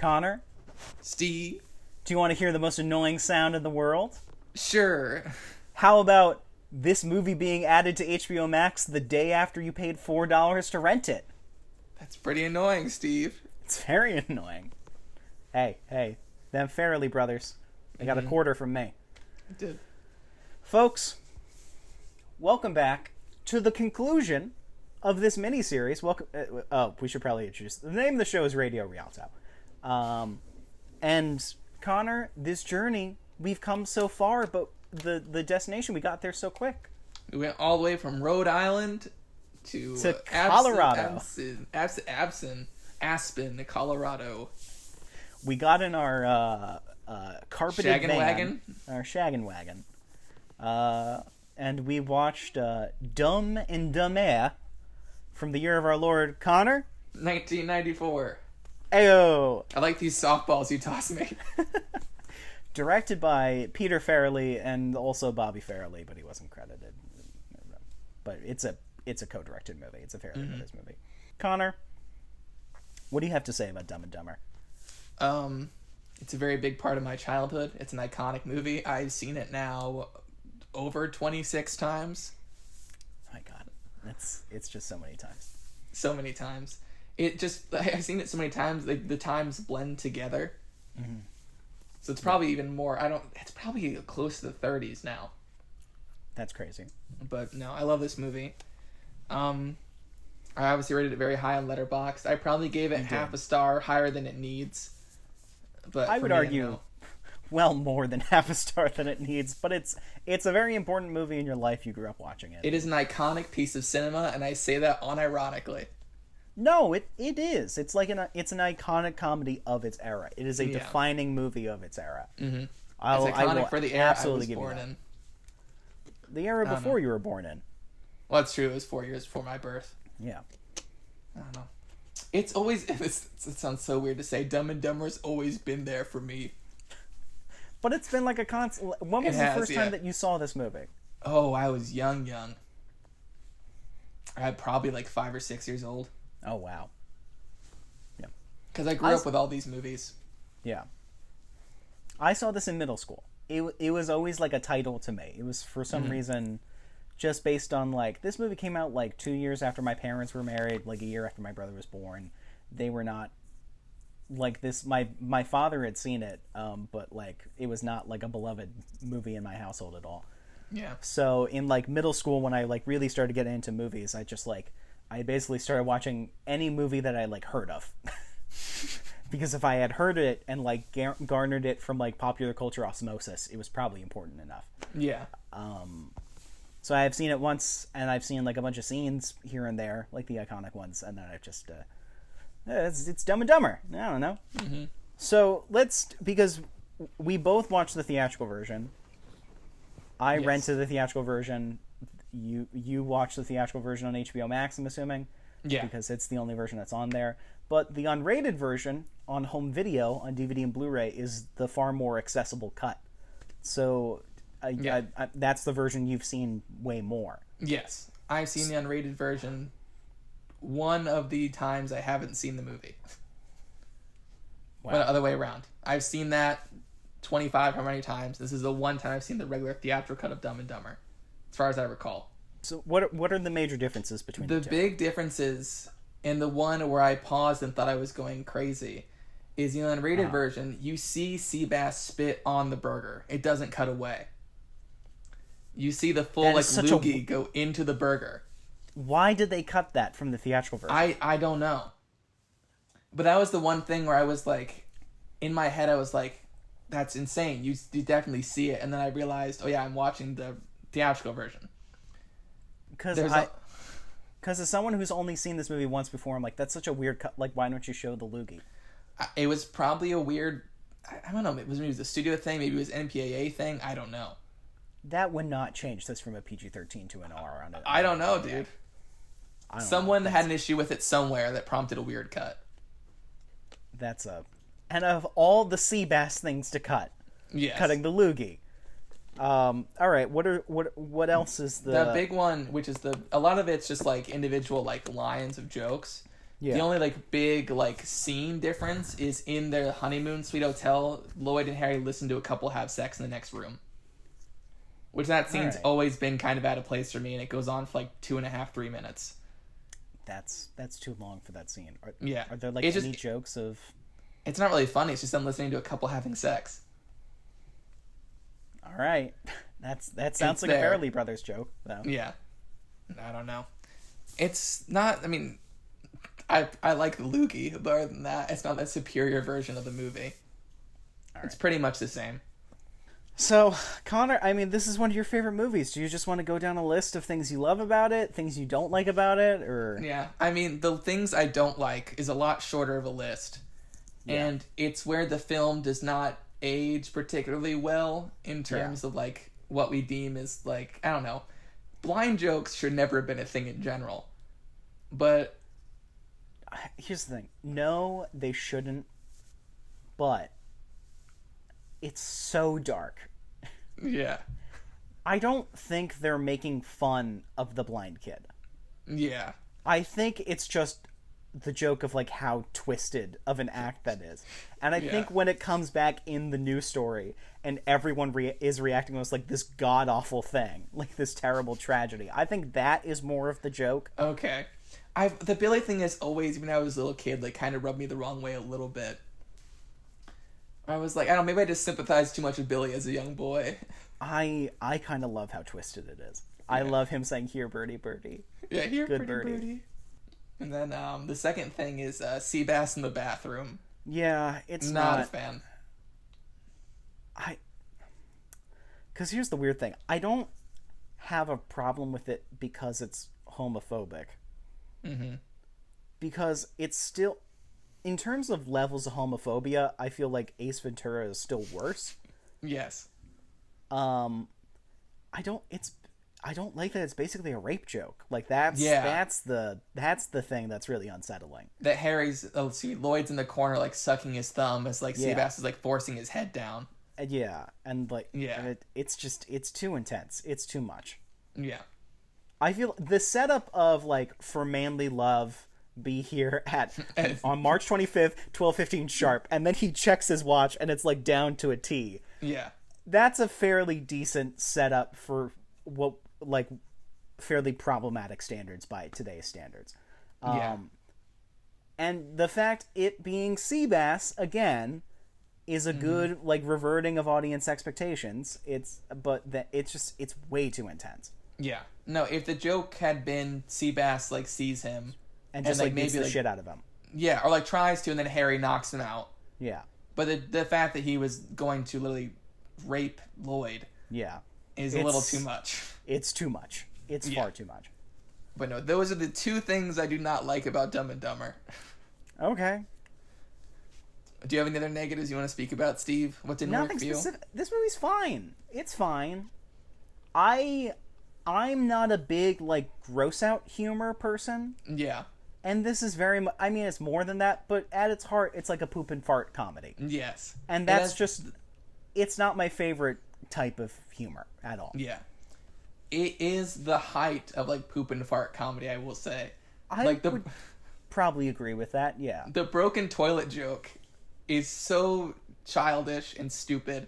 Connor, Steve. do you want to hear the most annoying sound in the world? Sure. How about this movie being added to HBO Max the day after you paid $4 to rent it? That's pretty annoying, Steve. It's very annoying. Hey, them Farrelly brothers. They got a quarter from me. I did. Folks, welcome back to the conclusion of this miniseries. Welcome. We should probably introduce. The name of the show is Radio Rialto. And Connor, this journey, we've come so far, but the destination, we got there so quick. We went all the way from Rhode Island to Colorado. Aspen, Colorado. We got in our carpeted Shaggin' van, wagon? our shaggin' wagon, and we watched Dumb and Dumber from the year of our Lord Connor, 1994. Ayo! I like these softballs you toss me. Directed by Peter Farrelly and also Bobby Farrelly, but he wasn't credited. But it's a co-directed movie. It's a Farrelly Brothers movie. Connor, what do you have to say about Dumb and Dumber? It's a very big part of my childhood. It's an iconic movie. I've seen it now over 26 times. Oh my God, it's just so many times. So many times. I've seen it so many times. The times blend together. Mm-hmm. So it's probably even more. It's probably close to the 30s now. That's crazy. But no, I love this movie. I obviously rated it very high on Letterboxd. I probably gave it half a star, higher than it needs. But I would argue, well, more than half a star than it needs. But it's a very important movie in your life. You grew up watching it. It is an iconic piece of cinema, and I say that unironically. No, it is. It's like it's an iconic comedy of its era. It is a defining movie of its era. Mm-hmm. It's iconic for the era I was born in. The era before you were born in. Well, that's true. It was 4 years before my birth. Yeah. I don't know. It's always... It sounds so weird to say. Dumb and Dumber's always been there for me. But it's been like a constant... When was the first time that you saw this movie? Oh, I was young. I had probably like 5 or 6 years old. Oh, wow. Yeah. Because I grew up with all these movies. Yeah. I saw this in middle school. It was always like a title to me. It was for some reason just based on like, this movie came out like 2 years after my parents were married, like a year after my brother was born. They were not like this. My father had seen it, but like it was not like a beloved movie in my household at all. Yeah. So in like middle school, when I like really started getting into movies, I basically started watching any movie that I like heard of. Because if I had heard it and like garnered it from like popular culture osmosis, it was probably important enough. Yeah. So I have seen it once, and I've seen like a bunch of scenes here and there, like the iconic ones, and then I've just it's Dumb and Dumber. I don't know. Mm-hmm. So because we both watched the theatrical version. I rented the theatrical version. You watched the theatrical version on HBO Max, I'm assuming. Yeah. Because it's the only version that's on there. But the unrated version on home video, on DVD and Blu-ray, is the far more accessible cut. So that's the version you've seen way more. Yes. I've seen the unrated version one of the times I haven't seen the movie. Wow. Well, the other way around. I've seen that 25 how many times. This is the one time I've seen the regular theatrical cut of Dumb and Dumber, as far as I recall. So what are the major differences between the two? The big differences, and the one where I paused and thought I was going crazy, is the unrated version. You see Seabass spit on the burger. It doesn't cut away. You see the full like loogie go into the burger. Why did they cut that from the theatrical version? I don't know. But that was the one thing where I was like, in my head I was like, that's insane. You definitely see it. And then I realized, oh yeah, I'm watching the theatrical version. Because as someone who's only seen this movie once before, I'm like, that's such a weird cut. Like, why don't you show the loogie? It was probably a weird... I don't know. Maybe it was a studio thing. Maybe it was an MPAA thing. I don't know. That would not change this from a PG-13 to an R on it. I don't know, dude. Someone had an issue with it somewhere that prompted a weird cut. And of all the Seabass things to cut, cutting the loogie. All right. What else is the big one? Which is a lot of it's just like individual like lines of jokes. Yeah. The only like big like scene difference is in their honeymoon suite hotel. Lloyd and Harry listen to a couple have sex in the next room, which that scene's Alright. always been kind of out of place for me, and it goes on for like 2.5-3 minutes. That's too long for that scene. Yeah. Are there like It's any just- jokes of? It's not really funny. It's just them listening to a couple having sex. All right, that sounds like a there. Farrelly Brothers joke, though. Yeah. I don't know. It's not. I mean, I like the loogie, but other than that, it's not a superior version of the movie. It's pretty much the same. So, Connor, I mean, this is one of your favorite movies. Do you just want to go down a list of things you love about it, things you don't like about it, or? Yeah, I mean, the things I don't like is a lot shorter of a list. Yeah. And it's where the film does not age particularly well in terms of, like, what we deem as, like, I don't know. Blind jokes should never have been a thing in general. But, Here's the thing. No, they shouldn't. But it's so dark. yeah. I don't think they're making fun of the blind kid. Yeah. I think it's just the joke of like how twisted of an act that is. And I think when it comes back in the new story and everyone is reacting as like this god-awful thing, like this terrible tragedy, I think that is more of the joke. Okay. The Billy thing has always, when I was a little kid, like, kind of rubbed me the wrong way a little bit. I was like, I don't know, maybe I just sympathized too much with Billy as a young boy. I kind of love how twisted it is. I love him saying, "Here, birdie, birdie." Yeah, here, Good pretty birdie. And then the second thing is Seabass in the bathroom. Yeah, it's Not a not. fan. Because here's the weird thing. I don't have a problem with it because it's homophobic. Mm-hmm. Because it's still, in terms of levels of homophobia, I feel like Ace Ventura is still worse. Yes. I don't like that it's basically a rape joke. Like that's the thing that's really unsettling. That Harry's, Lloyd's in the corner, like, sucking his thumb as, like, Seabass is, like, forcing his head down. And it's too intense. It's too much. Yeah. I feel the setup of like for manly love be here at on March 25th, 12:15 sharp, and then he checks his watch and it's like down to a T. Yeah. That's a fairly decent setup for what like fairly problematic standards by today's standards. And the fact it being Seabass again is a good like reverting of audience expectations. It's way too intense. Yeah. No, if the joke had been Seabass, like, sees him And just like beats the shit out of him. Yeah, or like tries to, and then Harry knocks him out. Yeah. But the fact that he was going to literally rape Lloyd, is a little too much. It's too much. It's far too much. But no, those are the two things I do not like about Dumb and Dumber. Okay. Do you have any other negatives you want to speak about, Steve? What didn't work for you? Specific. This movie's fine. It's fine. I'm not a big like gross out humor person. Yeah. And this is very much, I mean, it's more than that, but at its heart, it's like a poop and fart comedy. Yes. And that's just, it's not my favorite type of humor at all. Yeah. It is the height of, like, poop and fart comedy, I will say. I would probably agree with that, yeah. The broken toilet joke is so childish and stupid,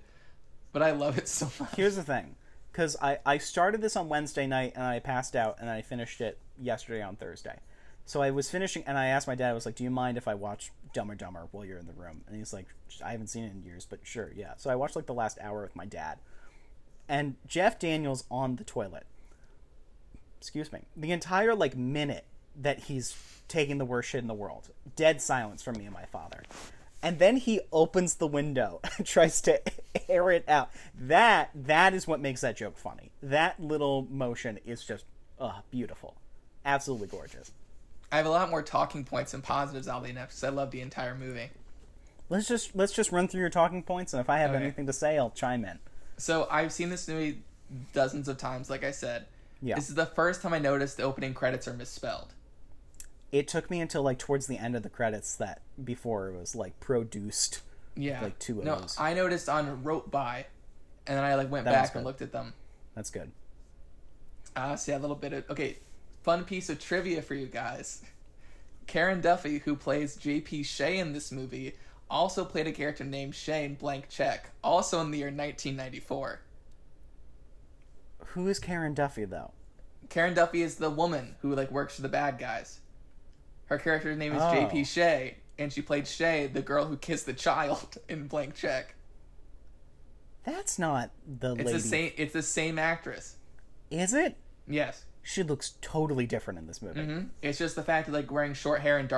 but I love it so much. Here's the thing. Because I started this on Wednesday night, and I passed out, and I finished it yesterday on Thursday. So I was finishing, and I asked my dad, I was like, do you mind if I watch Dumb or Dumber while you're in the room? And he's like, I haven't seen it in years, but sure, yeah. So I watched, like, the last hour with my dad. And Jeff Daniels on the toilet. Excuse me. The entire, like, minute that he's taking the worst shit in the world. Dead silence from me and my father. And then he opens the window and tries to air it out. That is what makes that joke funny. That little motion is just beautiful. Absolutely gorgeous. I have a lot more talking points and positives, oddly enough, because I love the entire movie. Let's just run through your talking points, and if I have anything to say, I'll chime in. So I've seen this movie dozens of times, like I said. Yeah. This is the first time I noticed the opening credits are misspelled. It took me until like towards the end of the credits that before it was like produced. Yeah. Like two of no, those. I noticed on wrote by, and then I like went back and looked at them. That's good. See a little bit of fun piece of trivia for you guys. Karen Duffy, who plays J.P. Shea in this movie, also played a character named Shay in Blank Check, also in the year 1994. Who is Karen Duffy, though? Karen Duffy is the woman who works for the bad guys. Her character's name is Oh. J.P. Shea, and she played Shay, the girl who kissed the child in Blank Check. That's not the lady. It's the same actress. Is it? Yes. She looks totally different in this movie. Mm-hmm. It's just the fact of wearing short hair and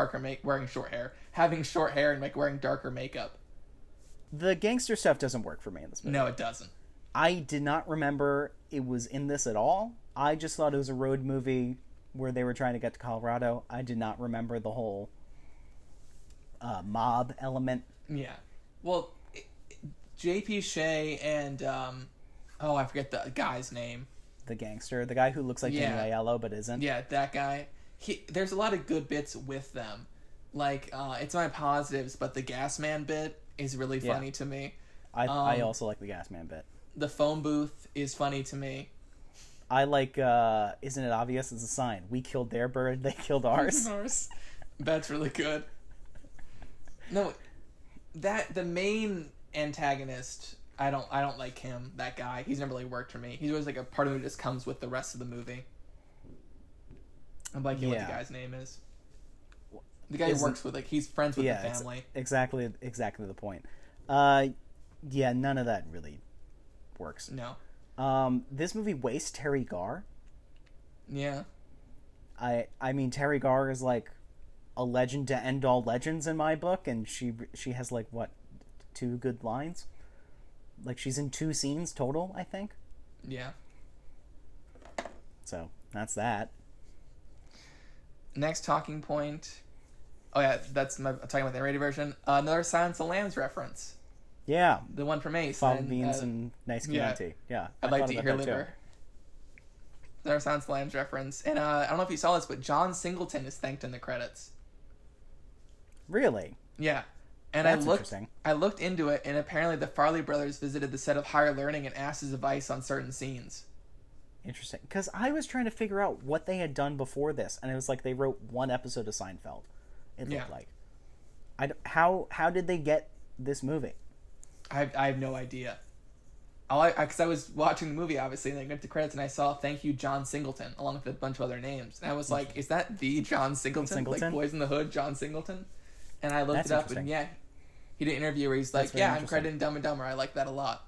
having short hair and wearing darker makeup. The gangster stuff doesn't work for me in this movie. No, it doesn't. I did not remember it was in this at all. I just thought it was a road movie where they were trying to get to Colorado. I did not remember the whole mob element. Yeah. Well, J.P. Shea and I forget the guy's name. The gangster, the guy who looks like Danny Aiello but isn't. Yeah, that guy. There's a lot of good bits with them. It's my positives, but the gas man bit is really funny to me. I also like the gas man bit. The phone booth is funny to me. I like, isn't it obvious? It's a sign. We killed their bird, they killed ours. That's really good. No, the main antagonist, I don't like him, that guy. He's never really worked for me. He's always a part of me that just comes with the rest of the movie. I'm blanking what the guy's name is. The guy who works with, he's friends with the family. Exactly the point. None of that really works. No. This movie wastes Terry Garr. Yeah. I mean, Terry Garr is a legend to end all legends in my book, and she has 2 good lines. She's in 2 scenes total, I think. Yeah. So that's that. Next talking point. Oh yeah, that's talking about the rated version. Another Silence of the Lambs reference. Yeah. The one from Ace. Fava beans and nice community. Yeah. I'd like to eat her liver. Another Silence of the Lambs reference. And I don't know if you saw this, but John Singleton is thanked in the credits. Really? Yeah. And That's I looked into it, and apparently the Farley brothers visited the set of Higher Learning and asked his advice on certain scenes. Interesting. Because I was trying to figure out what they had done before this, and it was they wrote 1 episode of Seinfeld. It looked like. How did they get this movie? I have no idea. Because I was watching the movie, obviously, and I went to credits, and I saw "Thank You, John Singleton," along with a bunch of other names, and I was like, "Is that the John Singleton? Boys in the Hood, John Singleton?" And I looked it up, and he did an interview where he's like, "Yeah, I'm credited in Dumb and Dumber. I like that a lot."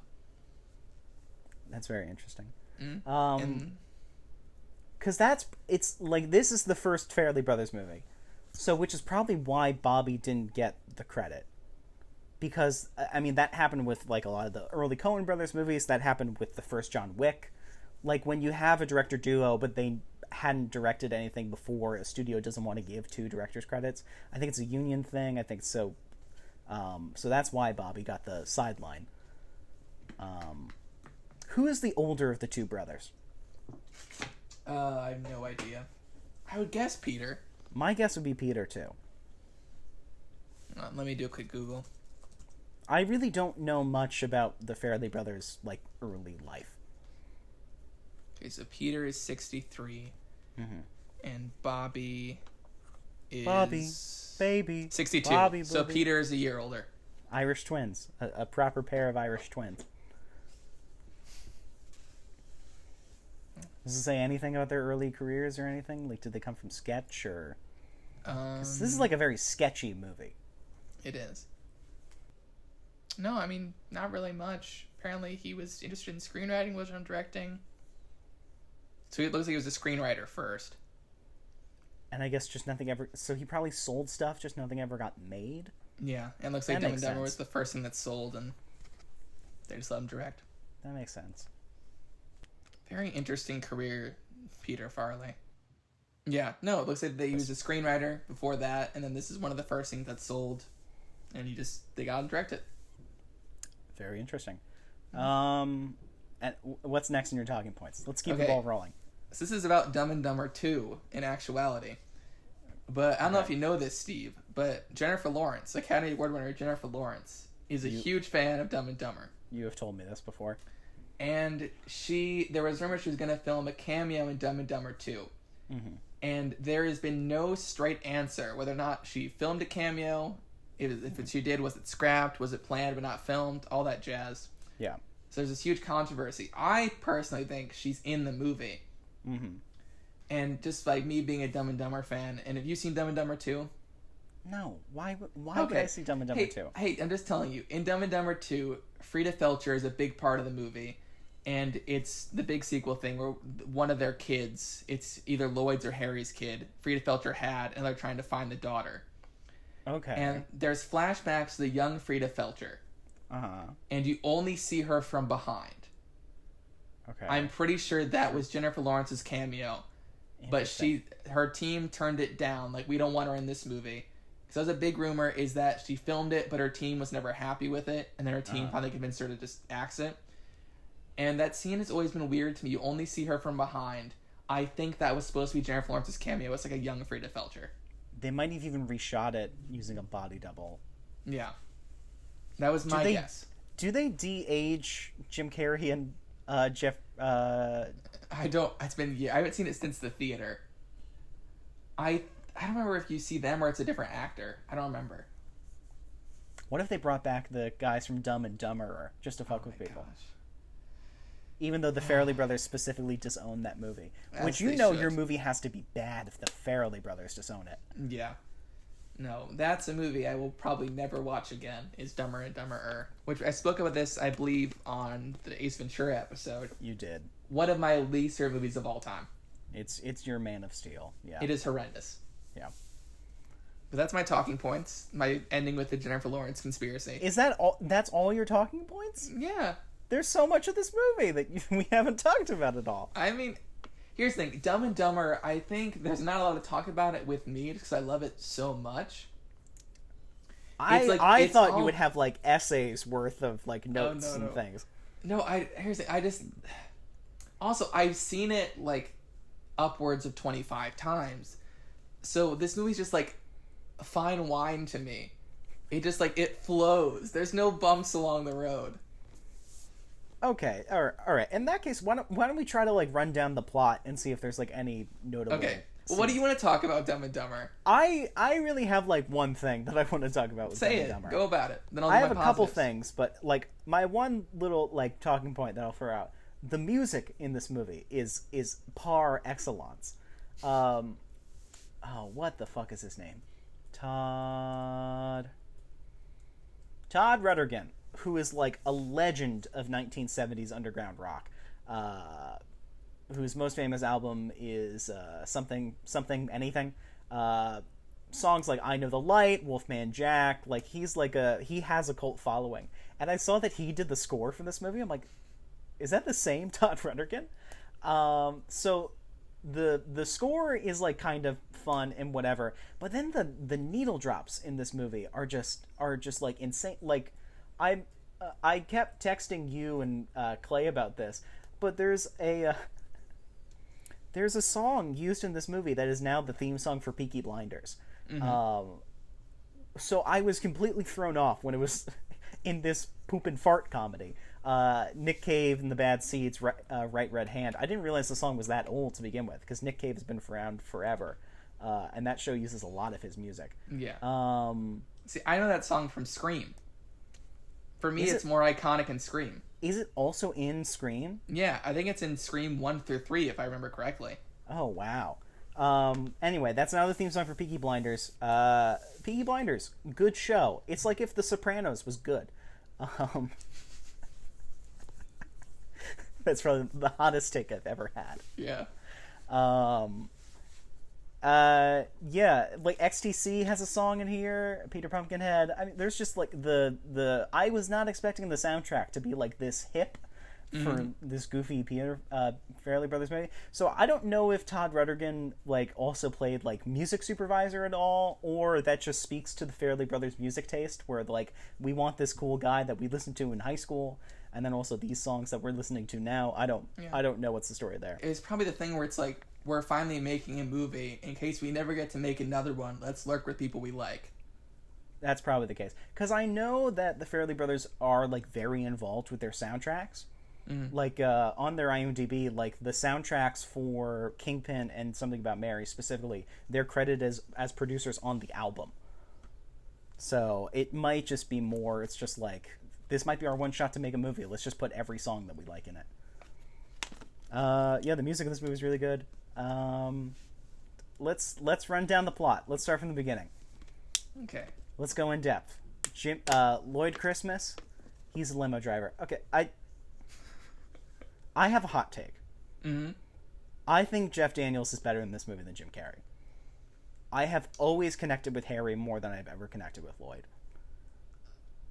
That's very interesting. Mm-hmm. Because this is the first Farrelly Brothers movie, so which is probably why Bobby didn't get the credit. Because, I mean, that happened with, a lot of the early Coen Brothers movies. That happened with the first John Wick. When you have a director duo, but they hadn't directed anything before, a studio doesn't want to give 2 directors credits. I think it's a union thing. I think so. So that's why Bobby got the sideline. Who is the older of the 2 brothers? I have no idea. I would guess Peter. My guess would be Peter, too. Let me do a quick Google. I really don't know much about the Farrelly brothers' early life. Okay, so Peter is 63, and Bobby is baby 62. Bobby, so Peter is a year older. Irish twins, a proper pair of Irish twins. Does it say anything about their early careers or anything? Did they come from sketch or? This is a very sketchy movie. It is. No, I mean, not really much. Apparently, he was interested in screenwriting, wasn't in directing. So it looks like he was a screenwriter first. And I guess just nothing ever... So he probably sold stuff, just nothing ever got made? Yeah, and it looks like Dumb and Dumber was the first thing that sold, and they just let him direct. That makes sense. Very interesting career, Peter Farrelly. Yeah, no, it looks like he was a screenwriter before that, and then this is one of the first things that sold, and they got him directed. Very interesting. And what's next in your talking points? Let's keep the ball rolling. So this is about Dumb and Dumber 2 in actuality. But I don't know if you know this, Steve, but Jennifer Lawrence, Academy Award winner Jennifer Lawrence, is a huge fan of Dumb and Dumber. You have told me this before. And there was rumors she was going to film a cameo in Dumb and Dumber 2. Mm-hmm. And there has been no straight answer whether or not she filmed a cameo. If she did, was it scrapped? Was it planned but not filmed? All that jazz. Yeah. So there's this huge controversy. I personally think she's in the movie. Mm-hmm. And just like me being a Dumb and Dumber fan, and have you seen Dumb and Dumber 2? No. Why would I see Dumb and Dumber 2? Hey, I'm just telling you. In Dumb and Dumber 2, Frida Felcher is a big part of the movie. And it's the big sequel thing where one of their kids, it's either Lloyd's or Harry's kid, Frida Felcher had, and they're trying to find the daughter. Okay. And there's flashbacks to the young Frida Felcher. Uh-huh. And you only see her from behind. Okay. I'm pretty sure that was Jennifer Lawrence's cameo. But her team turned it down. Like, we don't want her in this movie. Because that was a big rumor, is that she filmed it, but her team was never happy with it. And then her team finally convinced her to just axe it. And that scene has always been weird to me. You only see her from behind. I think that was supposed to be Jennifer Lawrence's cameo. It's like a young Frida Felcher. They might have even reshot it using a body double. Yeah. That was my guess. Do they de-age Jim Carrey and Jeff... I don't... It's been... Yeah, I haven't seen it since the theater. I don't remember if you see them or it's a different actor. I don't remember. What if they brought back the guys from Dumb and Dumberer just to fuck with people? Gosh. Even though the Farrelly brothers specifically disowned that movie. Which you know your movie has to be bad if the Farrelly brothers disown it. Yeah. No, that's a movie I will probably never watch again, is Dumber and Dumberer. Which I spoke about this, I believe, on the Ace Ventura episode. You did. One of my least favorite movies of all time. It's your Man of Steel. Yeah. It is horrendous. Yeah. But that's my talking points. My ending with the Jennifer Lawrence conspiracy. Is that all? That's all your talking points? Yeah. There's so much of this movie that we haven't talked about at all. I mean, here's the thing. Dumb and Dumber, I think there's not a lot to talk about it with me because I love it so much. I thought you would have, like, essays worth of, like, notes and things. No, here's the thing. Also, I've seen it, like, upwards of 25 times. So this movie's just, like, fine wine to me. It just, like, it flows. There's no bumps along the road. Okay, all right. In that case, why don't we try to, like, run down the plot and see if there's, like, any notable... Okay. Well, what do you want to talk about, Dumb and Dumber? I really have, like, one thing that I want to talk about with Dumb and Dumber. Go about it. Then I have a couple things, but, like, my one little, like, talking point that I'll throw out. The music in this movie is par excellence. What the fuck is his name? Todd Rundgren, who is, like, a legend of 1970s underground rock. Whose most famous album is Something Anything. Songs like I Know the Light, Wolfman Jack, like he has a cult following. And I saw that he did the score for this movie. I'm like, is that the same Todd Rundgren? So the score is like kind of fun and whatever, but then the needle drops in this movie are just like insane. Like I kept texting you and Clay about this, but there's a song used in this movie that is now the theme song for Peaky Blinders. Mm-hmm. So I was completely thrown off when it was in this poop and fart comedy. Nick Cave and the Bad Seeds, Right Red Hand. I didn't realize the song was that old to begin with, because Nick Cave has been around forever, and that show uses a lot of his music. Yeah. See, I know that song from Scream. For me, it's more iconic in Scream. Is it also in Scream? Yeah, I think it's in Scream 1 through 3, if I remember correctly. Oh, wow. Anyway, that's another theme song for Peaky Blinders. Peaky Blinders, good show. It's like if The Sopranos was good. That's probably the hottest take I've ever had. Yeah. Yeah, like XTC has a song in here, Peter Pumpkinhead. I mean, there's just like the I was not expecting the soundtrack to be like this hip for this goofy Peter Farrelly Brothers movie. So I don't know if Todd Rundgren like also played like music supervisor at all, or that just speaks to the Farrelly Brothers music taste, where like we want this cool guy that we listened to in high school, and then also these songs that we're listening to now. I don't know what's the story there. It's probably the thing where it's like, we're finally making a movie. In case we never get to make another one, let's lurk with people we like. That's probably the case. Because I know that the Farrelly Brothers are, like, very involved with their soundtracks. Like on their IMDb, like the soundtracks for Kingpin and Something About Mary specifically, they're credited as producers on the album. So it might just be more. It's just like, this might be our one shot to make a movie. Let's just put every song that we like in it. Yeah, the music in this movie is really good. Let's run down the plot. Let's start from the beginning. Okay. Let's go in depth. Lloyd Christmas, he's a limo driver. Okay, I have a hot take. Mm-hmm. I think Jeff Daniels is better in this movie than Jim Carrey. I have always connected with Harry more than I've ever connected with Lloyd.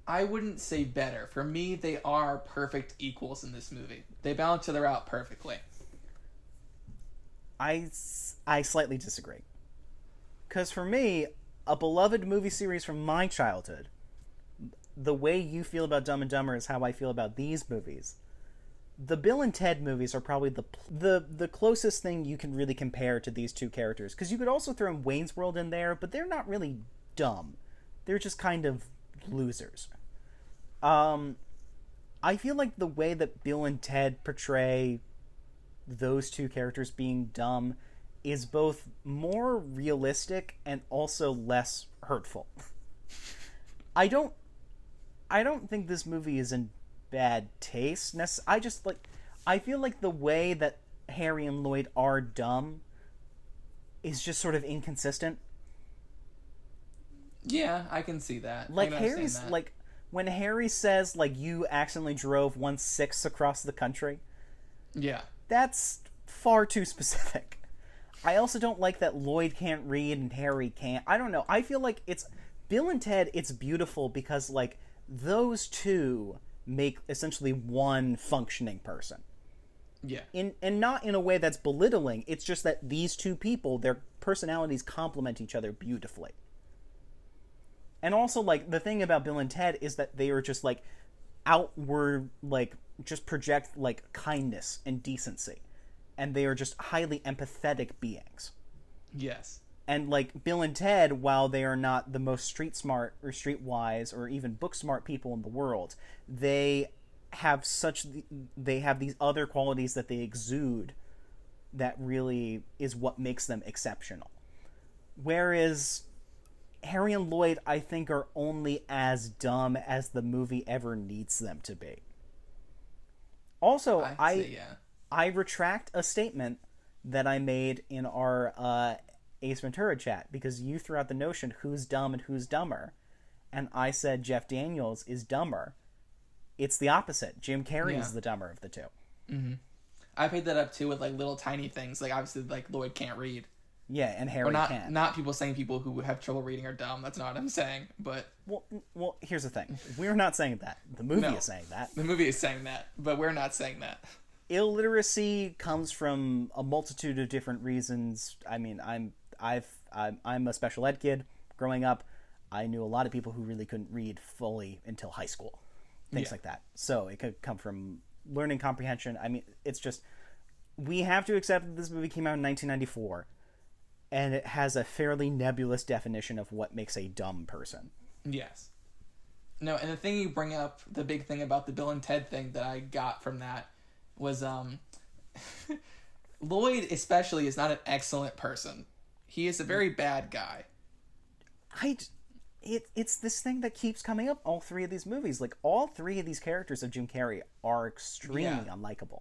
I wouldn't say better. For me, they are perfect equals in this movie. They balance each other out perfectly. I slightly disagree. Because for me, a beloved movie series from my childhood, the way you feel about Dumb and Dumber is how I feel about these movies. The Bill and Ted movies are probably the closest thing you can really compare to these two characters. Because you could also throw in Wayne's World in there, but they're not really dumb. They're just kind of losers. I feel like the way that Bill and Ted portray those two characters being dumb is both more realistic and also less hurtful. I don't think this movie is in bad taste. I feel like the way that Harry and Lloyd are dumb is just sort of inconsistent. Yeah, I can see that. Like Harry's that. Like when Harry says like you accidentally drove 1/6 across the country. Yeah. That's far too specific. I also don't like that Lloyd can't read and Harry can't. I don't know. I feel like it's Bill and Ted, it's beautiful because like those two make essentially one functioning person. Yeah. And not in a way that's belittling. It's just that these two people, their personalities complement each other beautifully. And also, like, the thing about Bill and Ted is that they are just, like, outward, like, just project, like, kindness and decency. And they are just highly empathetic beings. Yes. And, like, Bill and Ted, while they are not the most street smart or streetwise or even book smart people in the world, they have these other qualities that they exude that really is what makes them exceptional. Whereas Harry and Lloyd, I think, are only as dumb as the movie ever needs them to be. Also, I retract a statement that I made in our Ace Ventura chat, because you threw out the notion who's dumb and who's dumber, and I said Jeff Daniels is dumber. It's the opposite. Jim Carrey is the dumber of the two. Mm-hmm. I picked that up too with like little tiny things, like obviously like Lloyd can't read. Yeah, and Harry can't. Not people saying people who have trouble reading are dumb. That's not what I'm saying. But well, here's the thing. We're not saying that. The movie is saying that. The movie is saying that, but we're not saying that. Illiteracy comes from a multitude of different reasons. I mean, I'm a special ed kid. Growing up, I knew a lot of people who really couldn't read fully until high school. Things like that. So it could come from learning comprehension. I mean, it's just, we have to accept that this movie came out in 1994, and it has a fairly nebulous definition of what makes a dumb person. Yes. No, and the thing you bring up, the big thing about the Bill and Ted thing that I got from that was Lloyd especially is not an excellent person. He is a very bad guy. It's this thing that keeps coming up all three of these movies. Like, all three of these characters of Jim Carrey are extremely unlikable.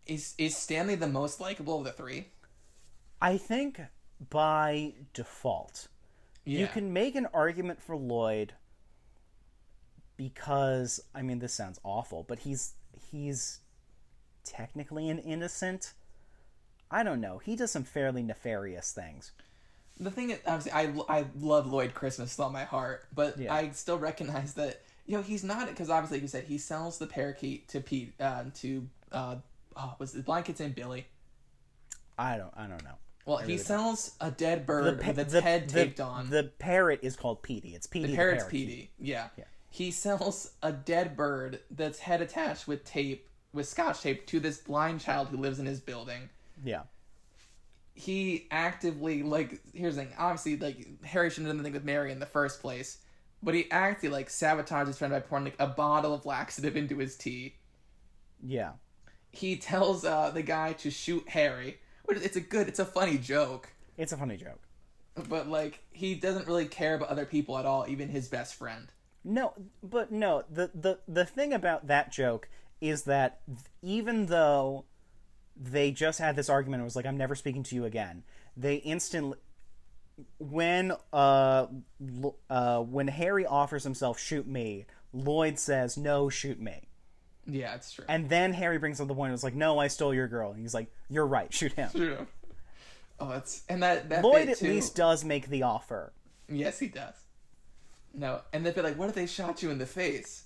Is Stanley the most likable of the three? I think by default. Yeah. You can make an argument for Lloyd because, I mean, this sounds awful, but he's technically an innocent. I don't know. He does some fairly nefarious things. The thing is, obviously, I love Lloyd Christmas with all my heart, but I still recognize that, you know, he's not, because obviously, like you said, he sells the parakeet to Pete, was the blanket's name Billy? I don't know. Well, he sells a dead bird with its head taped on. The parrot is called Petey. It's Petey the parrot's Petey, yeah. He sells a dead bird that's head attached with scotch tape to this blind child who lives in his building. Yeah. He actively, like, here's the thing, obviously, like, Harry shouldn't have done anything with Mary in the first place, but he actively, like, sabotaged his friend by pouring, like, a bottle of laxative into his tea. Yeah. He tells the guy to shoot Harry. It's a funny joke. It's a funny joke. But, like, he doesn't really care about other people at all, even his best friend. No, but no, the thing about that joke is that even though they just had this argument, it was like, I'm never speaking to you again, they instantly... When Harry offers himself, shoot me, Lloyd says, no, shoot me. Yeah, it's true. And then Harry brings up the point, it was like, no, I stole your girl. And he's like, you're right, shoot him. Shoot him. Oh, it's... And that Lloyd bit, at least does make the offer. Yes, he does. No, and they'd be like, what if they shot you in the face?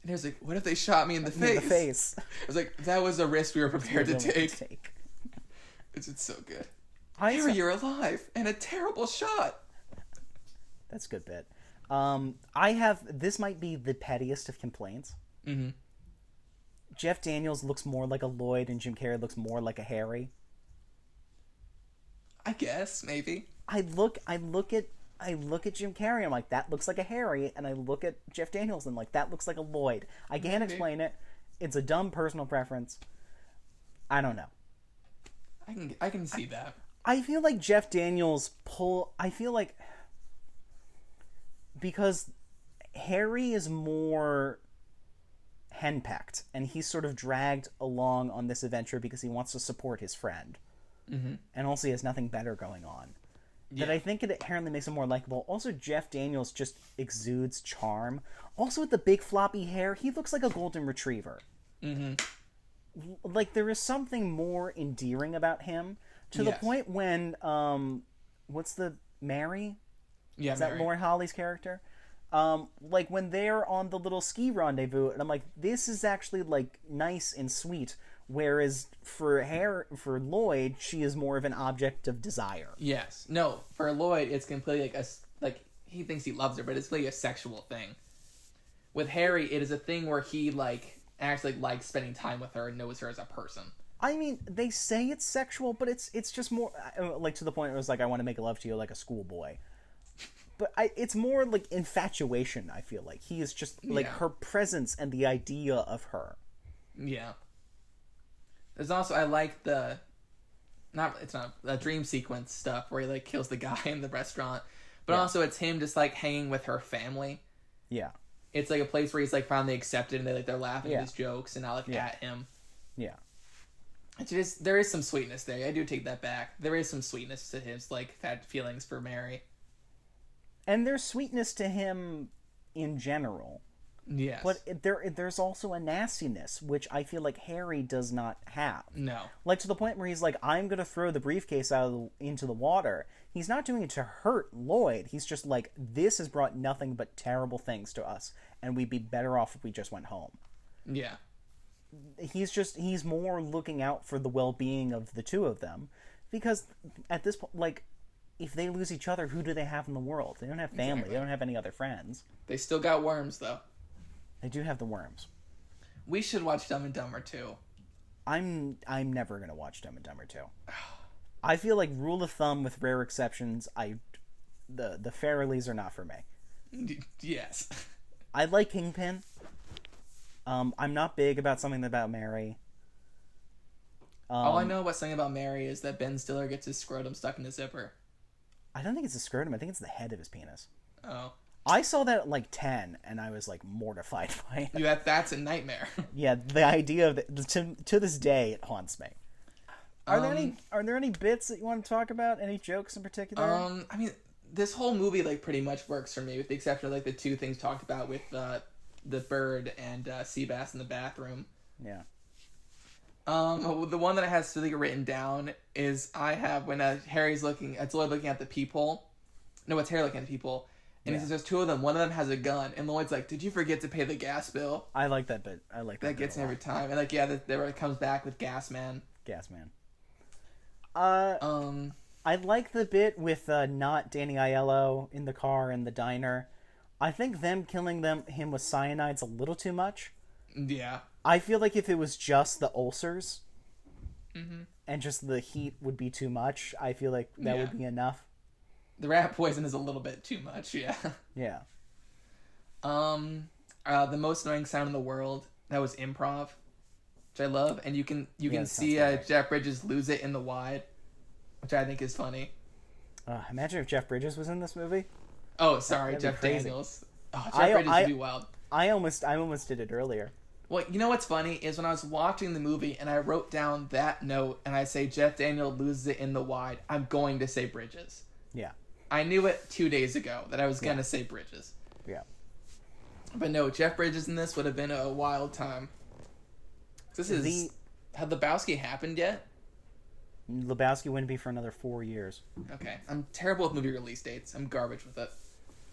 And he was like, what if they shot me in the face? In the face. I was like, that was a risk we were prepared to take. It's so good. Harry, you're alive, and a terrible shot. That's a good bit. This might be the pettiest of complaints. Mm-hmm. Jeff Daniels looks more like a Lloyd, and Jim Carrey looks more like a Harry. I guess, maybe. I look at Jim Carrey, I'm like, that looks like a Harry, and I look at Jeff Daniels, and I'm like, that looks like a Lloyd. I can't explain it. It's a dumb personal preference. I don't know. I can see that. I feel like Jeff Daniels because Harry is more henpecked, and he's sort of dragged along on this adventure because he wants to support his friend. Mm-hmm. And also he has nothing better going on. That I think it inherently makes him more likable. Also, Jeff Daniels just exudes charm. Also, with the big floppy hair, he looks like a golden retriever. Mm-hmm. Like, there is something more endearing about him, to the point when, what's the, Mary? Yeah, Is that Lauren Holly's character? Like, when they're on the little ski rendezvous, and I'm like, this is actually, like, nice and sweet. Whereas for Lloyd, she is more of an object of desire. Yes. No, for Lloyd, it's completely like he thinks he loves her, but it's really a sexual thing. With Harry, it is a thing where he actually likes spending time with her and knows her as a person. I mean, they say it's sexual, but it's just more like to the point where it was like, I want to make love to you like a schoolboy. But it's more like infatuation. I feel like he is just like her presence and the idea of her. Yeah. There's also, I like it's not a dream sequence stuff where he kills the guy in the restaurant, but also it's him just hanging with her family. Yeah. It's a place where he's finally accepted, and they're laughing at his jokes and not at him. Yeah. There is some sweetness there. I do take that back. There is some sweetness to his that feelings for Mary. And there's sweetness to him in general. Yes. But there's also a nastiness, which I feel like Harry does not have. No. Like, to the point where he's like, I'm going to throw the briefcase into the water. He's not doing it to hurt Lloyd. He's just like, this has brought nothing but terrible things to us, and we'd be better off if we just went home. Yeah. He's more looking out for the well-being of the two of them. Because at this point, if they lose each other, who do they have in the world? They don't have family. Exactly. They don't have any other friends. They still got worms, though. They do have the worms. We should watch Dumb and Dumber 2. I'm never gonna watch Dumb and Dumber 2. I feel like rule of thumb, with rare exceptions, the Farrellys are not for me. Yes. I like Kingpin. I'm not big about Something About Mary. All I know about Something About Mary is that Ben Stiller gets his scrotum stuck in the zipper. I don't think it's a scrotum. I think it's the head of his penis. Oh. I saw that at 10, and I was mortified by it. Yeah, that's a nightmare. Yeah, the idea of it, to this day, it haunts me. Are there any bits that you want to talk about? Any jokes in particular? I mean, this whole movie pretty much works for me, with the exception of the two things talked about with the bird and Seabass in the bathroom. Yeah. The one that I have specifically written down is when Harry's it's Lloyd looking at the peephole. No, it's Harry looking at the peephole. And he says there's two of them. One of them has a gun. And Lloyd's like, did you forget to pay the gas bill? I like that bit. I like that bit. That gets me every time. And there it comes back with Gas Man. Gas Man. I like the bit with not Danny Aiello in the car in the diner. I think them killing him with cyanide's a little too much. Yeah. I feel like if it was just the ulcers and just the heat would be too much, I feel like that would be enough. The rat poison is a little bit too much, yeah. Yeah. The most annoying sound in the world, that was improv. which I love, and you can that see sounds right. Jeff Bridges lose it in the wide, which I think is funny. Imagine if Jeff Bridges was in this movie. Oh, sorry, That'd be Jeff crazy. Daniels. Oh, Jeff Bridges would be wild. I almost did it earlier. Well, you know what's funny is when I was watching the movie and I wrote down that note and I say Jeff Daniels loses it in the wide, I'm going to say Bridges. Yeah. I knew it 2 days ago that I was going to say Bridges. Yeah. But no, Jeff Bridges in this would have been a wild time. Had Lebowski happened yet? Lebowski wouldn't be for another 4 years. Okay. I'm terrible with movie release dates. I'm garbage with it.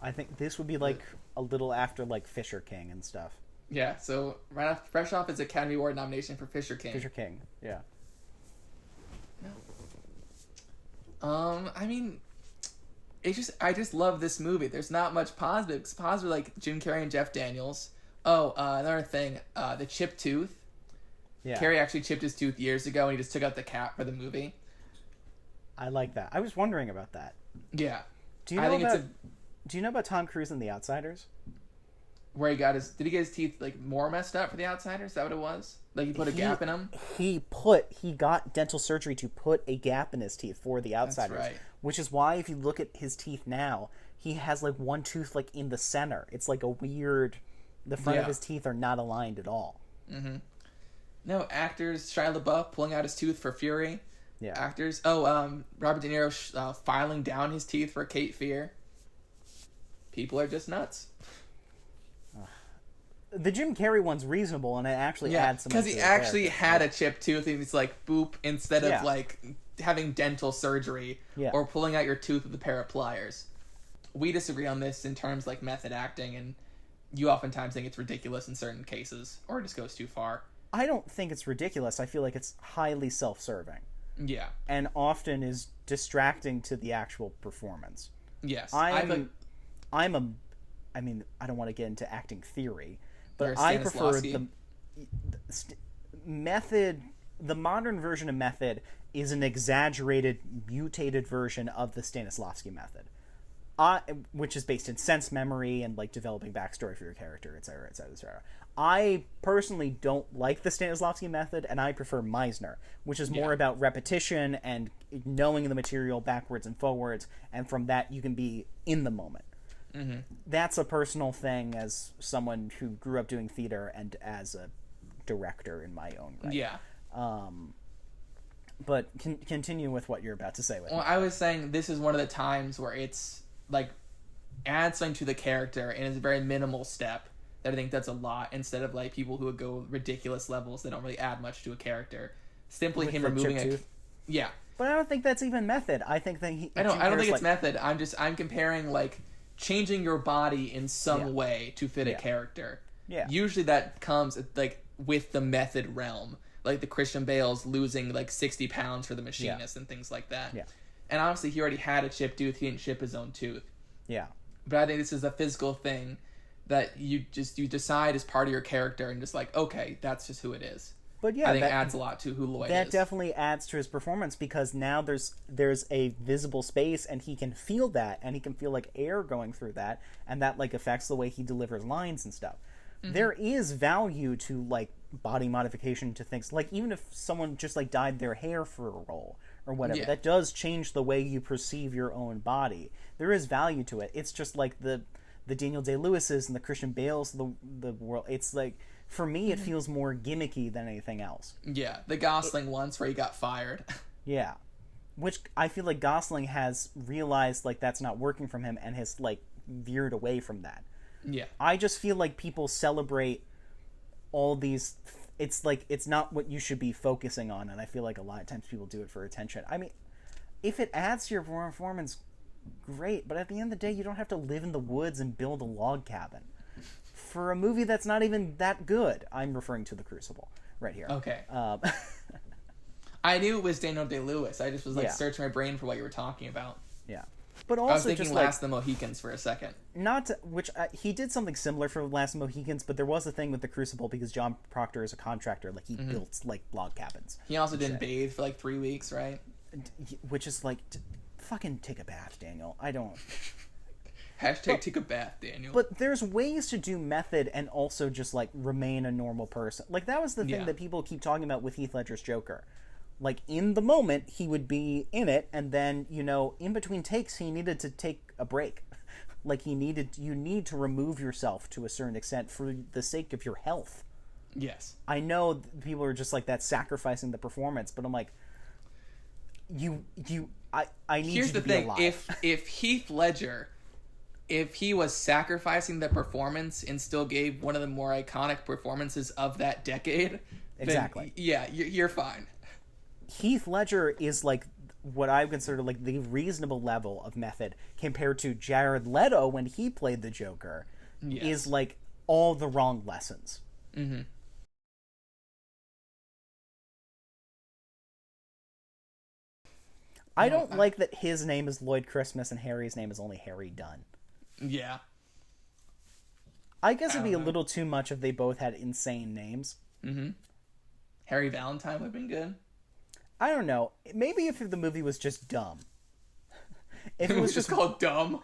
I think this would be like a little after like Fisher King and stuff. Yeah, so fresh off his Academy Award nomination for Fisher King. Fisher King, yeah. I mean, I just love this movie. There's not much positive. It's positive like Jim Carrey and Jeff Daniels. Oh, another thing, the chipped tooth. Yeah. Carrey actually chipped his tooth years ago, and he just took out the cap for the movie. I like that. I was wondering about that. Yeah. Do you know about Tom Cruise in The Outsiders? Where he got did he get his teeth like more messed up for The Outsiders? Is that what it was? Like he put a gap in them? He got dental surgery to put a gap in his teeth for The Outsiders. That's right. Which is why if you look at his teeth now, he has like one tooth like in the center. It's like a weird, the front of his teeth are not aligned at all. Mm-hmm. No, actors, Shia LaBeouf pulling out his tooth for Fury. Yeah. Actors, Robert De Niro filing down his teeth for Cape Fear. People are just nuts. The Jim Carrey one's reasonable, and it actually adds some. Because he actually had a chipped tooth, and it's like boop instead of like having dental surgery or pulling out your tooth with a pair of pliers. We disagree on this in terms like method acting, and you oftentimes think it's ridiculous in certain cases, or it just goes too far. I don't think it's ridiculous. I feel like it's highly self-serving. Yeah, and often is distracting to the actual performance. Yes, I don't want to get into acting theory. But I prefer the method. The modern version of method is an exaggerated, mutated version of the Stanislavski method, which is based in sense memory and like developing backstory for your character, etc., etc., etc. I personally don't like the Stanislavski method, and I prefer Meisner, which is more about repetition and knowing the material backwards and forwards, and from that you can be in the moment. Mm-hmm. That's a personal thing as someone who grew up doing theater and as a director in my own right. Yeah. But continue with what you're about to say. Well, I was saying this is one of the times where it's like adds something to the character and it's a very minimal step that I think that's a lot instead of like people who would go ridiculous levels that don't really add much to a character. Simply with him removing a tooth. Yeah. But I don't think that's even method. I think that I don't think it's method. I'm comparing like changing your body in some way to fit a character. Yeah. Usually that comes like with the method realm, like the Christian Bale's losing like 60 pounds for The Machinist and things like that. Yeah. And honestly, he already had a chipped tooth. He didn't chip his own tooth. Yeah. But I think this is a physical thing that you decide as part of your character and just like, okay, that's just who it is. But yeah, I think adds a lot to who Lloyd is. That definitely adds to his performance because now there's a visible space and he can feel that and he can feel like air going through that and that like affects the way he delivers lines and stuff. Mm-hmm. There is value to like body modification to things like even if someone just like dyed their hair for a role or whatever, that does change the way you perceive your own body. There is value to it. It's just like the Daniel Day-Lewis's and the Christian Bale's the world. It's like for me, it feels more gimmicky than anything else. Yeah, the Gosling once where he got fired. Yeah, which I feel like Gosling has realized like that's not working from him and has like veered away from that. Yeah, I just feel like people celebrate all these. It's like it's not what you should be focusing on, and I feel like a lot of times people do it for attention. I mean, if it adds to your performance, great, but at the end of the day, you don't have to live in the woods and build a log cabin. For a movie that's not even that good. I'm referring to The Crucible right here. Okay. I knew it was Daniel Day-Lewis. I just was like searching my brain for what you were talking about. Yeah. But also I was thinking just Last of the Mohicans for a second. He did something similar for Last of the Mohicans, but there was a thing with The Crucible because John Proctor is a contractor. Like he built like log cabins. He also didn't bathe for like 3 weeks, right? Which is like, fucking take a bath, Daniel. I don't... Hashtag take a bath, Daniel. But there's ways to do method and also just, like, remain a normal person. Like, that was the thing that people keep talking about with Heath Ledger's Joker. Like, in the moment, he would be in it, and then, you know, in between takes, he needed to take a break. Like, you need to remove yourself to a certain extent for the sake of your health. Yes. I know people are just like, that's sacrificing the performance, but I'm like, I need Here's you to the be thing. alive. If Heath Ledger, if he was sacrificing the performance and still gave one of the more iconic performances of that decade, Exactly. then, yeah, you're fine. Heath Ledger is like what I consider like the reasonable level of method compared to Jared Leto when he played the Joker. Yes. Is like all the wrong lessons. Mm-hmm. I don't like that his name is Lloyd Christmas and Harry's name is only Harry Dunn. Yeah. I guess it'd be a little too much if they both had insane names. Mm-hmm. Harry Valentine would have been good. I don't know. Maybe if the movie was just dumb. If it was just called Dumb.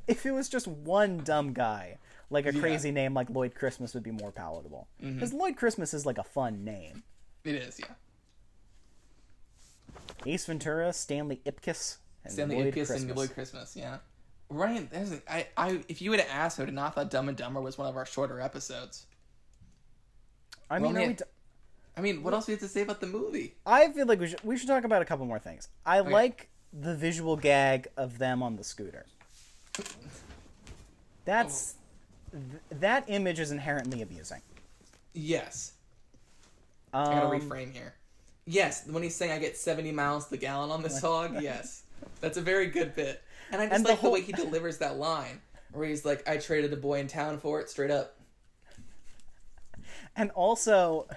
If it was just one dumb guy, like a crazy name like Lloyd Christmas would be more palatable. Because Lloyd Christmas is like a fun name. It is, yeah. Ace Ventura, Stanley Ipkiss, and Stanley Lloyd Ipkiss Christmas. and Lloyd Christmas, yeah. Ryan, if you would have asked, I would have not thought Dumb and Dumber was one of our shorter episodes. I mean, what else do we have to say about the movie? I feel like we should talk about a couple more things. I like the visual gag of them on the scooter. That image is inherently amusing. Yes. I gotta reframe here. Yes, when he's saying I get 70 miles to the gallon on this hog, yes. That's a very good bit. And I just like the way he delivers that line. Where he's like, I traded a boy in town for it, straight up. And also,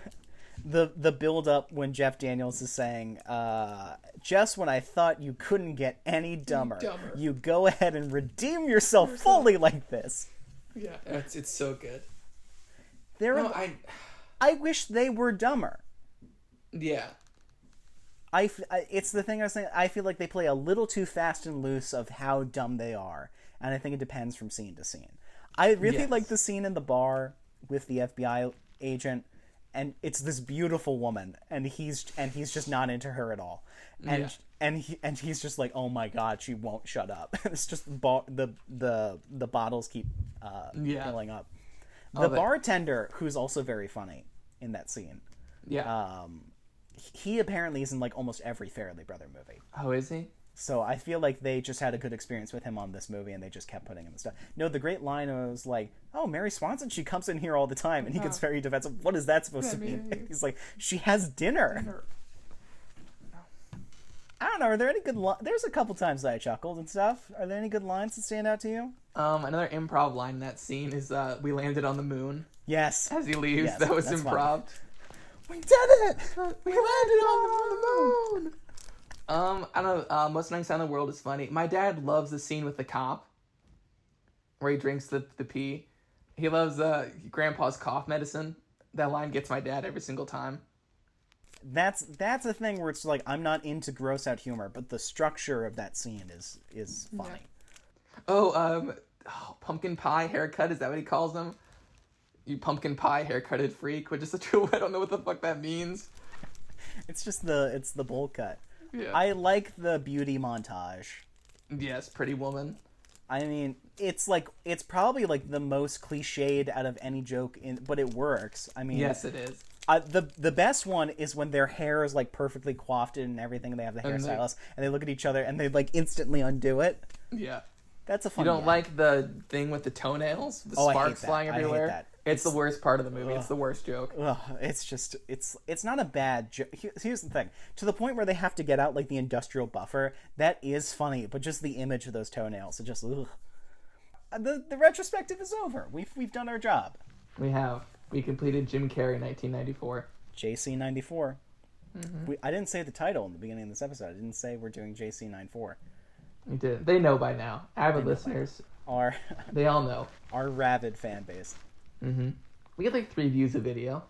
the build-up when Jeff Daniels is saying, just when I thought you couldn't get any dumber, you go ahead and redeem yourself fully like this. Yeah, it's so good. I wish they were dumber. Yeah. It's the thing I was saying. I feel like they play a little too fast and loose of how dumb they are, and I think it depends from scene to scene. I really like the scene in the bar with the FBI agent, and it's this beautiful woman, and he's just not into her at all, and he's just like, oh my god, she won't shut up. It's just the bottles keep filling up. The bartender, who's also very funny in that scene. Yeah. He apparently is in like almost every Farrelly Brother movie. Oh, is he? So I feel like they just had a good experience with him on this movie, and they just kept putting him in stuff. No, the great line was like, "Oh, Mary Swanson, she comes in here all the time," and he gets very defensive. What is that supposed to mean? He's like, "She has dinner." I don't know. Are there any good? There's a couple times that I chuckled and stuff. Are there any good lines that stand out to you? Another improv line in that scene is "We landed on the moon." Yes. As he leaves, yes, that was improv. Funny. We did it! We landed on the moon! I don't know, Most Nights in the World is funny. My dad loves the scene with the cop, where he drinks the pee. He loves Grandpa's cough medicine. That line gets my dad every single time. That's a thing where it's like, I'm not into gross out humor, but the structure of that scene is funny. Yeah. Pumpkin pie haircut, is that what he calls them? You pumpkin pie haircutted freak, which is such a I don't know what the fuck that means. It's just the bowl cut. Yeah. I like the beauty montage. Yes, Pretty Woman. I mean, it's probably like the most cliched out of any joke but it works. I mean, yes, it is. The best one is when their hair is like perfectly coiffed and everything, and they have the hairstylist, and they look at each other and they like instantly undo it. Yeah. That's a fun You don't like the thing with the toenails? The sparks flying everywhere? I hate that. It's the worst part of the movie. It's the worst joke. It's just, it's not a bad joke. Here's the thing. To the point where they have to get out like the industrial buffer, that is funny, but just the image of those toenails, it just, ugh. The retrospective is over. We've done our job. We have. We completed Jim Carrey 1994. JC94. Mm-hmm. I didn't say the title in the beginning of this episode. I didn't say we're doing JC94. We did. They know by now. Avid listeners. They all know. Our rabid fan base. Mm-hmm. We get like 3 views a video.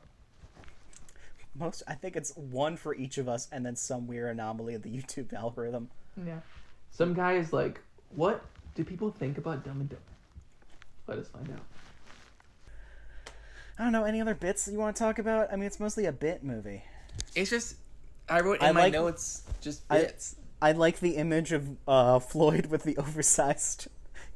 I think it's 1 for each of us, and then some weird anomaly of the YouTube algorithm. Yeah. Some guy is like, what do people think about Dumb and Dumber? Let us find out. I don't know, any other bits you want to talk about? I mean, it's mostly a bit movie. It's just, I wrote in my notes, just bits. I like the image of Floyd with the oversized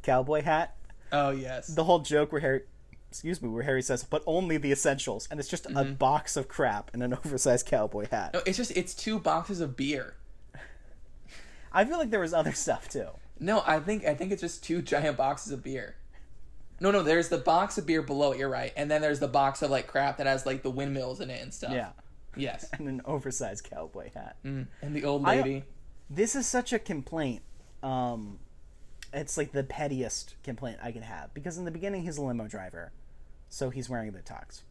cowboy hat. Oh, yes. The whole joke where Harry says, but only the essentials. And it's just a box of crap and an oversized cowboy hat. No, it's 2 boxes of beer. I feel like there was other stuff, too. No, I think it's just 2 giant boxes of beer. No, there's the box of beer below it, you're right. And then there's the box of, like, crap that has, like, the windmills in it and stuff. Yeah. Yes. And an oversized cowboy hat. And the old lady. This is such a complaint. It's, like, the pettiest complaint I could have. Because in the beginning, he's a limo driver. So he's wearing the tux.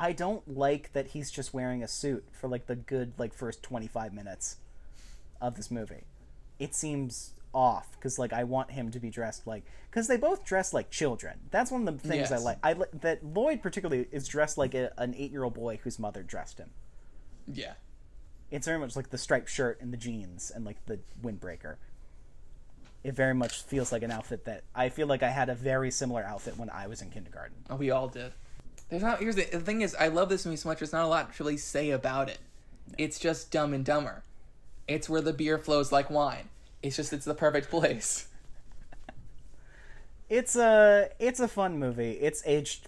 I don't like that he's just wearing a suit for, like, the good, like, first 25 minutes of this movie. It seems off, because, like, I want him to be dressed like... Because they both dress like children. That's one of the things I like. That Lloyd, particularly, is dressed like an 8-year-old boy whose mother dressed him. Yeah. It's very much like the striped shirt and the jeans and, like, the windbreaker. It very much feels like an outfit that... I feel like I had a very similar outfit when I was in kindergarten. Oh, we all did. Here's the thing is, I love this movie so much, there's not a lot to really say about it. No. It's just Dumb and Dumber. It's where the beer flows like wine. It's the perfect place. It's a fun movie. It's aged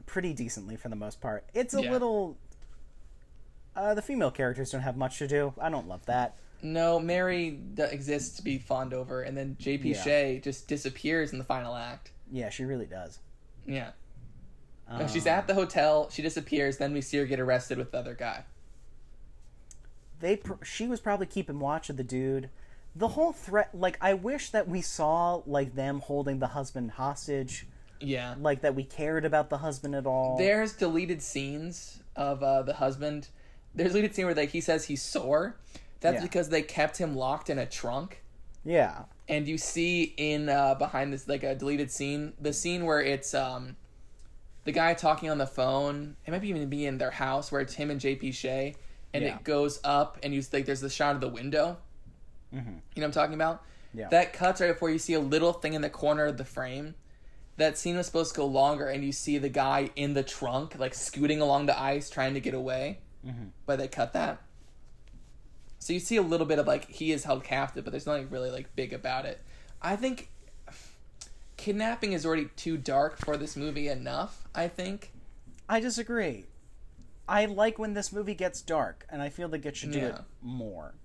pretty decently for the most part. It's a little... the female characters don't have much to do. I don't love that. No, Mary exists to be fawned over, and then J.P. Shea just disappears in the final act. Yeah, she really does. Yeah. She's at the hotel, she disappears, then we see her get arrested with the other guy. She was probably keeping watch of the dude. The whole threat, like, I wish that we saw, like, them holding the husband hostage. Yeah. Like, that we cared about the husband at all. There's deleted scenes of the husband. There's a deleted scene where, like, he says he's sore. That's because they kept him locked in a trunk. Yeah. And you see in, behind this, like, a deleted scene, the scene where it's, the guy talking on the phone, it might even be in their house, where it's him and JP Shea, and it goes up, and there's the shot of the window. Mm-hmm. You know what I'm talking about? Yeah. That cuts right before you see a little thing in the corner of the frame. That scene was supposed to go longer, and you see the guy in the trunk, like, scooting along the ice, trying to get away. Mm-hmm. But they cut that. So you see a little bit of, like, he is held captive, but there's nothing really, like, big about it. I think kidnapping is already too dark for this movie enough, I think. I disagree. I like when this movie gets dark, and I feel like it should do it more.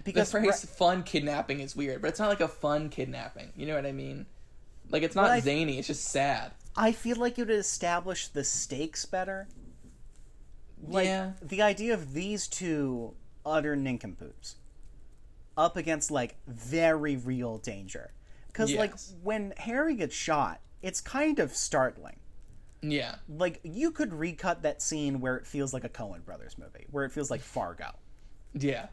Because the phrase fun kidnapping is weird, but it's not like a fun kidnapping. You know what I mean? Like, it's not zany, it's just sad. I feel like it would establish the stakes better. Like, the idea of these two utter nincompoops up against, like, very real danger. Because, like, when Harry gets shot, it's kind of startling. Yeah. Like, you could recut that scene where it feels like a Coen Brothers movie, where it feels like Fargo. Yeah.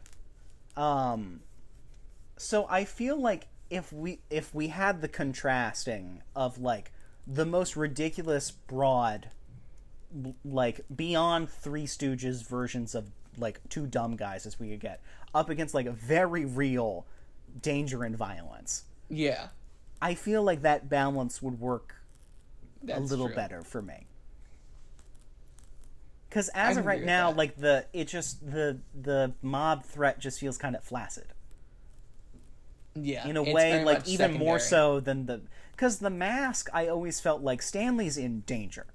So I feel like if we had the contrasting of, like, the most ridiculous, broad, like, beyond Three Stooges versions of, like, two dumb guys as we could get, up against, like, a very real danger and violence. Yeah. I feel like that balance would work a little better for me. Because as of right now, like, the mob threat just feels kind of flaccid. Yeah. In a way, like, even more so than because the mask, I always felt like Stanley's in danger.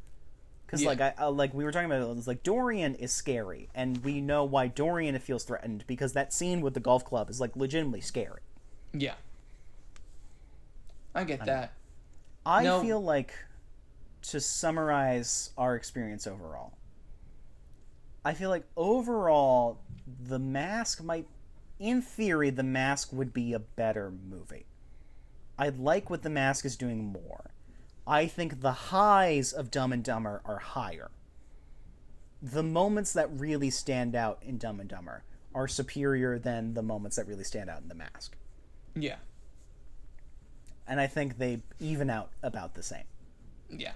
Because, like, like we were talking about, it was like, Dorian is scary, and we know why Dorian feels threatened, because that scene with the golf club is, like, legitimately scary. Yeah. I get that. I feel like, to summarize our experience overall, I feel like overall, The Mask might, in theory, The Mask would be a better movie. I like what The Mask is doing more. I think the highs of Dumb and Dumber are higher. The moments that really stand out in Dumb and Dumber are superior than the moments that really stand out in The Mask. Yeah. And I think they even out about the same. Yeah.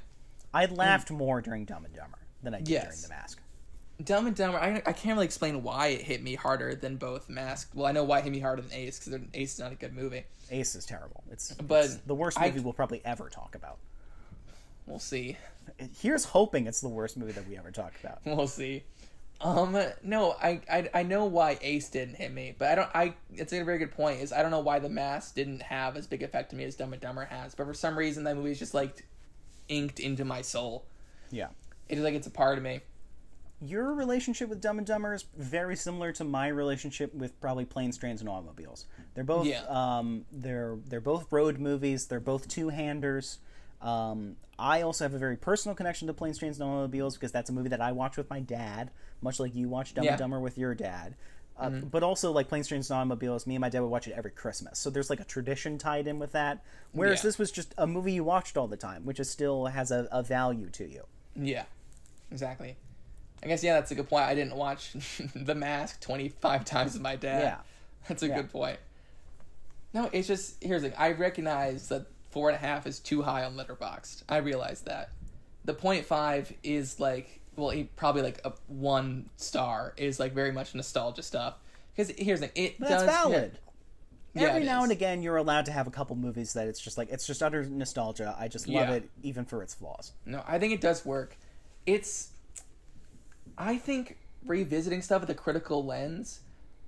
I laughed more during Dumb and Dumber than I did during The Mask. Dumb and Dumber, I can't really explain why it hit me harder than both Mask. Well, I know why it hit me harder than Ace, because Ace is not a good movie. Ace is terrible. It's the worst movie we'll probably ever talk about. We'll see. Here's hoping it's the worst movie that we ever talk about. We'll see. No, I know why Ace didn't hit me, but it's a very good point, is I don't know why The Mask didn't have as big effect to me as Dumb and Dumber has, but for some reason that movie is just, like, inked into my soul. Yeah. It's like it's a part of me. Your relationship with Dumb and Dumber is very similar to my relationship with probably Planes, Trains, and Automobiles. They're both they're both road movies. They're both two-handers. I also have a very personal connection to Planes, Trains, and Automobiles because that's a movie that I watch with my dad, much like you watch Dumb and Dumber with your dad. But also, like Planes, Trains, and Automobiles, me and my dad would watch it every Christmas. So there's like a tradition tied in with that. Whereas this was just a movie you watched all the time, which is still has a value to you. Yeah, exactly. I guess, that's a good point. I didn't watch The Mask 25 times with my dad. Yeah. That's a good point. No, it's just, here's the thing. I recognize that 4.5 is too high on Letterboxd. I realize that. The 0.5 is like, well, probably like a 1 star is like very much nostalgia stuff. Because here's the thing. That's valid. Every now and is. again, you're allowed to have a couple movies that it's just utter nostalgia. I just love it, even for its flaws. No, I think it does work. I think revisiting stuff with a critical lens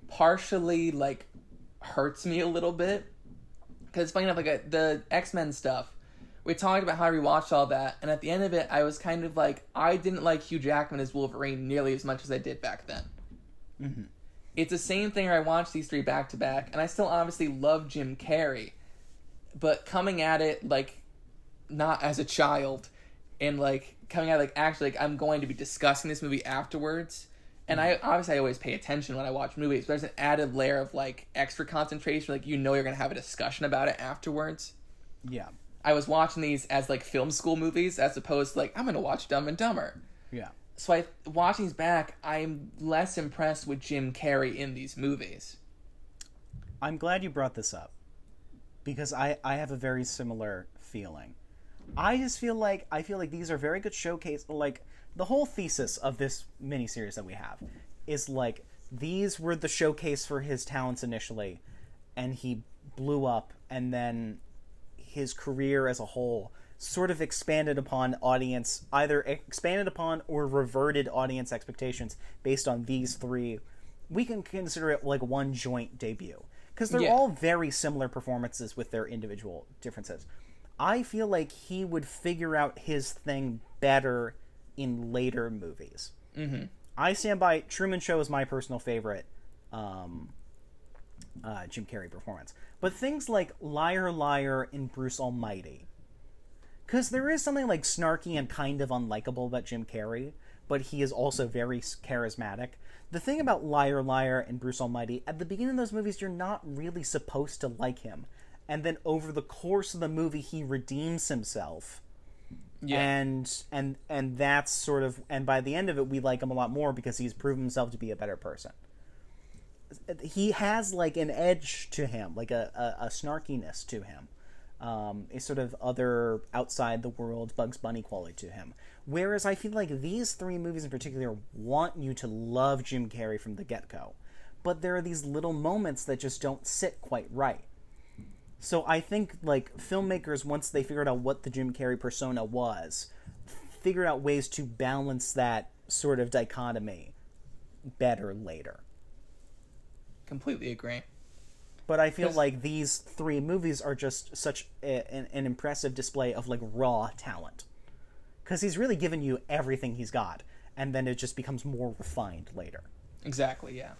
partially, like, hurts me a little bit. Because it's funny enough, like, the X-Men stuff, we talked about how I rewatched all that, and at the end of it, I was kind of like, I didn't like Hugh Jackman as Wolverine nearly as much as I did back then. Mm-hmm. It's the same thing where I watched these 3 back-to-back, and I still obviously love Jim Carrey, but coming at it, like, not as a child, and, like, coming out, like, actually, like, I'm going to be discussing this movie afterwards, and I always pay attention when I watch movies, but there's an added layer of, like, extra concentration, like, you're going to have a discussion about it afterwards. Yeah. I was watching these as, like, film school movies, as opposed to, like, I'm going to watch Dumb and Dumber. Yeah. So watching these back, I'm less impressed with Jim Carrey in these movies. I'm glad you brought this up, because I have a very similar feeling. I feel like these are very good showcase. Like, the whole thesis of this miniseries that we have is like these were the showcase for his talents initially, and he blew up, and then his career as a whole sort of expanded upon or reverted audience expectations based on these 3. We can consider it like one joint debut because they're all very similar performances with their individual differences. I feel like he would figure out his thing better in later movies. Mm-hmm. I stand by Truman Show is my personal favorite Jim Carrey performance. But things like Liar Liar and Bruce Almighty, because there is something like snarky and kind of unlikable about Jim Carrey, but he is also very charismatic. The thing about Liar Liar and Bruce Almighty, at the beginning of those movies, you're not really supposed to like him. And then over the course of the movie, he redeems himself. Yeah. And that's sort of... And by the end of it, we like him a lot more because he's proven himself to be a better person. He has, like, an edge to him, like a snarkiness to him. A sort of other outside-the-world Bugs Bunny quality to him. Whereas I feel like these 3 movies in particular want you to love Jim Carrey from the get-go. But there are these little moments that just don't sit quite right. So I think, like, filmmakers, once they figured out what the Jim Carrey persona was, figured out ways to balance that sort of dichotomy better later. Completely agree. But I feel like these 3 movies are just such an impressive display of, like, raw talent. Because he's really given you everything he's got, and then it just becomes more refined later. Exactly, yeah.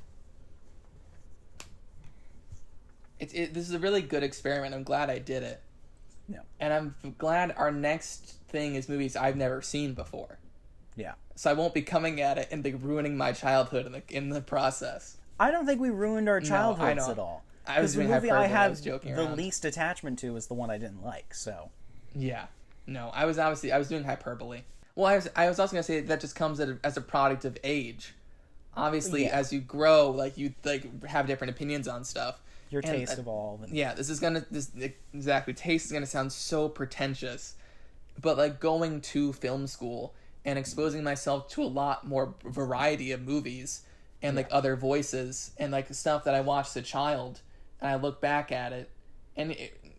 This is a really good experiment. I'm glad I did it. Yeah. And I'm glad our next thing is movies I've never seen before. Yeah. So I won't be coming at it and ruining my childhood in the process. I don't think we ruined our childhoods at all. I was doing the movie I have joking the around. least attachment to is the one I didn't like. So. Yeah. No, I was doing hyperbole. Well, I was also gonna say that just comes as a product of age. Obviously, as you grow, like you have different opinions on stuff. Your taste evolve. Yeah, taste is gonna sound so pretentious, but like going to film school and exposing myself to a lot more variety of movies and like other voices and like stuff that I watched as a child, and I look back at it, and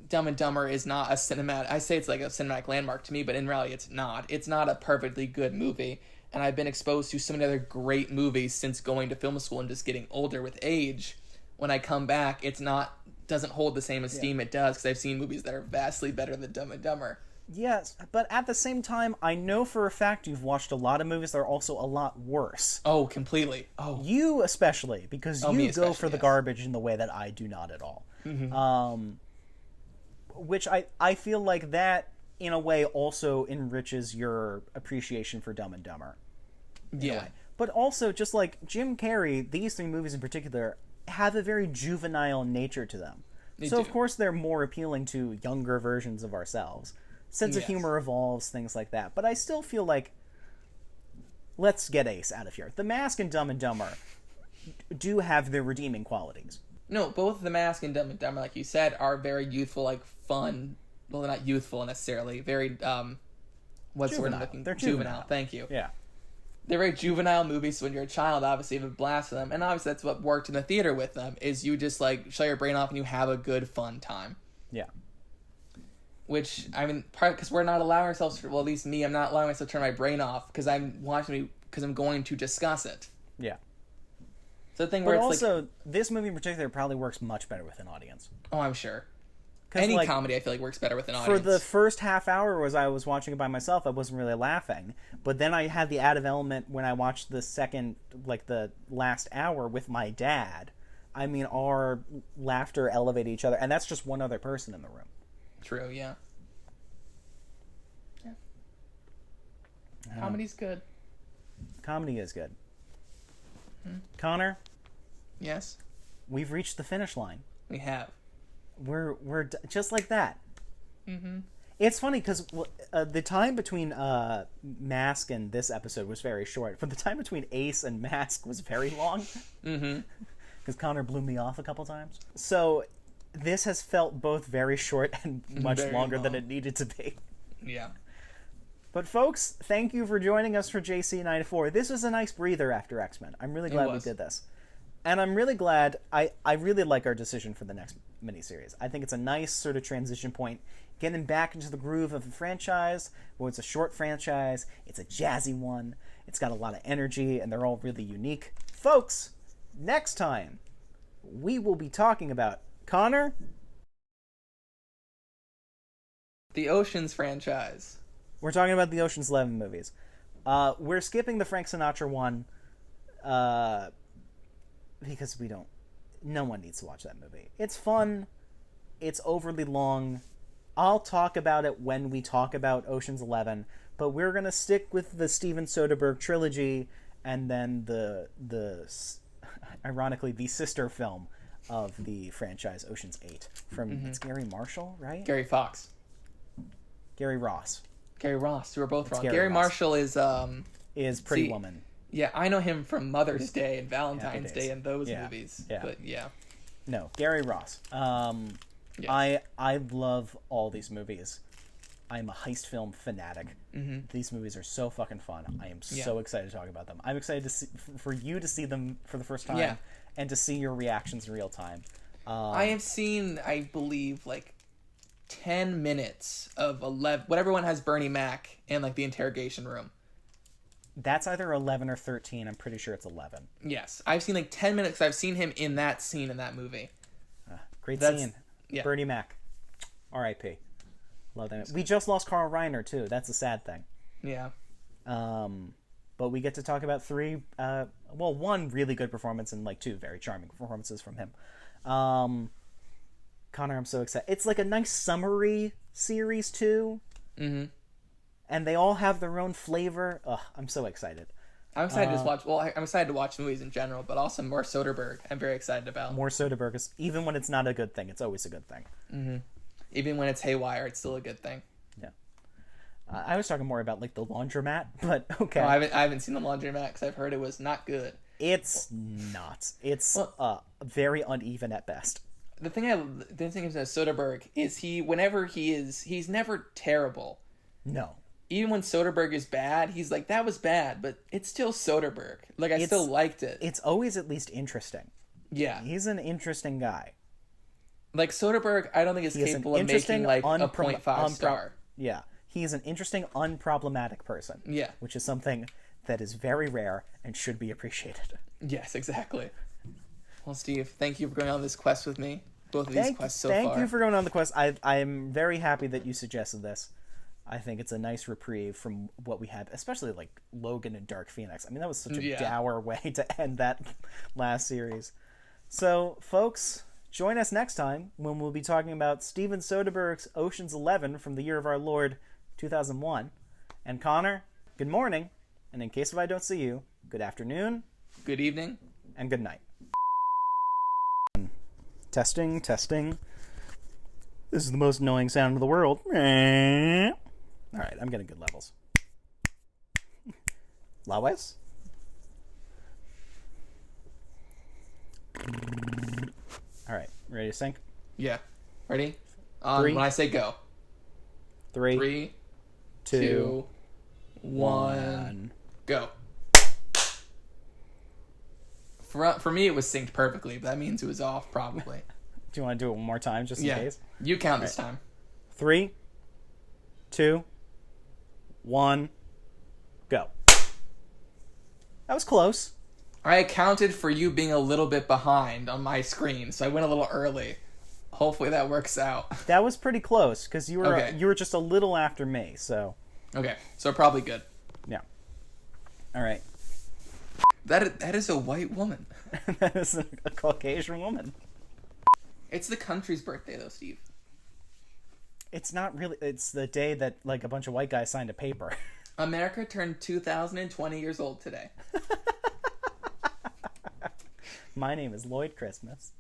Dumb and Dumber is not a cinematic. I say it's like a cinematic landmark to me, but in reality, it's not. It's not a perfectly good movie, and I've been exposed to so many other great movies since going to film school and just getting older with age. When I come back, it's not doesn't hold the same esteem it does because I've seen movies that are vastly better than Dumb and Dumber. Yes, but at the same time, I know for a fact you've watched a lot of movies that are also a lot worse. Oh, completely. Oh, you especially, because you go for the garbage in the way that I do not at all. Mm-hmm. Which I feel like that, in a way, also enriches your appreciation for Dumb and Dumber. Yeah. But also, just like Jim Carrey, these three movies in particular have a very juvenile nature to them. So, of course, they're more appealing to younger versions of ourselves. Sense of humor evolves, things like that. But I still feel like, let's get Ace out of here. The Mask and Dumb and Dumber do have their redeeming qualities. No, both The Mask and Dumb and Dumber, like you said, are very youthful, like fun. Well, they're not youthful necessarily. Very, what's the word I'm looking? They're juvenile. Thank you. Yeah. They're very juvenile movies, so when you're a child, obviously you have a blast with them. And obviously that's what worked in the theater with them, is you just, like, shut your brain off and you have a good, fun time. Yeah. Which, I mean, part because we're not allowing ourselves to, well, at least me, I'm not allowing myself to turn my brain off because I'm watching because I'm going to discuss it. Yeah. So the thing where but it's also, like, this movie in particular probably works much better with an audience. Oh, I'm sure. Any like, comedy, I feel like, works better with an audience. For the first half hour, as I was watching it by myself, I wasn't really laughing. But then I had the added element when I watched the second, like the last hour with my dad. I mean, our laughter elevated each other, and that's just one other person in the room. True, yeah. Comedy's good. Comedy is good. Connor? Yes? We've reached the finish line. We have. We're just like that. Mm-hmm. It's funny because the time between Mask and this episode was very short, but the time between Ace and Mask was very long. Mm-hmm. Because Connor blew me off a couple times. So this has felt both very short and much longer than it needed to be. Yeah. But folks, thank you for joining us for JC94. This was a nice breather after X-Men. I'm really glad we did this. And I'm really glad, I really like our decision for the next miniseries. I think it's a nice sort of transition point, getting back into the groove of the franchise. Well, it's a short franchise, it's a jazzy one, it's got a lot of energy, and they're all really unique. Folks, next time, we will be talking about, Connor? The Oceans franchise. We're talking about the Ocean's 11 movies. We're skipping the Frank Sinatra one, because no one needs to watch that movie. It's fun. It's overly long. I'll talk about it when we talk about Ocean's 11, but we're going to stick with the Steven Soderbergh trilogy and then ironically, the sister film of the franchise, Ocean's 8. It's Gary Marshall, right? Gary Fox. Gary Ross. Gary Ross. You were both wrong. Gary Marshall is Pretty Woman. Yeah, I know him from Mother's Day and Valentine's Day and those movies. Yeah. But yeah. No, Gary Ross. Yes. I love all these movies. I'm a heist film fanatic. Mm-hmm. These movies are so fucking fun. I am so excited to talk about them. I'm excited for you to see them for the first time and to see your reactions in real time. I have seen, I believe, like 10 minutes of 11. Whatever one has Bernie Mac in like the interrogation room. That's either 11 or 13. I'm pretty sure it's 11. Yes, I've seen like 10 minutes. I've seen him in that scene in that movie. Great scene. Yeah. Bernie Mac. R.I.P. Love that. We just lost Carl Reiner too. That's a sad thing. Yeah. But we get to talk about one really good performance and like two very charming performances from him. Connor, I'm so excited. It's like a nice summary series too. Mm-hmm. And they all have their own flavor. Ugh, I'm so excited. I'm excited to just watch. Well, I'm excited to watch movies in general, but also more Soderbergh. I'm very excited about more Soderbergh. Even when it's not a good thing, it's always a good thing. Mm-hmm. Even when it's haywire, it's still a good thing. Yeah. I was talking more about like the Laundromat, but okay. Oh, I haven't seen the Laundromat because I've heard it was not good. It's not. It's very uneven at best. The thing is Soderbergh is he's never terrible. No. even when Soderbergh is bad, he's like, that was bad, but it's still Soderbergh. Like, I still liked it. It's always at least interesting. Yeah. He's an interesting guy. Like, Soderbergh, I don't think is capable of making, like, a 0.5 star. Yeah. He's an interesting, unproblematic person. Yeah. Which is something that is very rare and should be appreciated. Yes, exactly. Well, Steve, thank you for going on this quest with me. Both of these quests so far. Thank you for going on the quest. I'm very happy that you suggested this. I think it's a nice reprieve from what we had, especially like Logan and Dark Phoenix. I mean, that was such a dour way to end that last series. So, folks, join us next time when we'll be talking about Steven Soderbergh's Ocean's 11 from the year of our Lord 2001. And Connor, good morning. And in case if I don't see you, good afternoon. Good evening. And good night. Testing. This is the most annoying sound in the world. All right, I'm getting good levels. Lawes? All right, ready to sync? Yeah. Ready? When I say go. 3, 2, 1, go. For me, it was synced perfectly, but that means it was off, probably. Do you want to do it one more time, just in case? You count this time. 3, 2, 1, go. That was close. I accounted for you being a little bit behind on my screen, so I went a little early. Hopefully that works out. That was pretty close, because you were just a little after me, so... Okay, so probably good. Yeah. All right. That is a white woman. That is a Caucasian woman. It's the country's birthday, though, Steve. It's not really. It's the day that like a bunch of white guys signed a paper. America turned 2020 years old today. My name is Lloyd Christmas.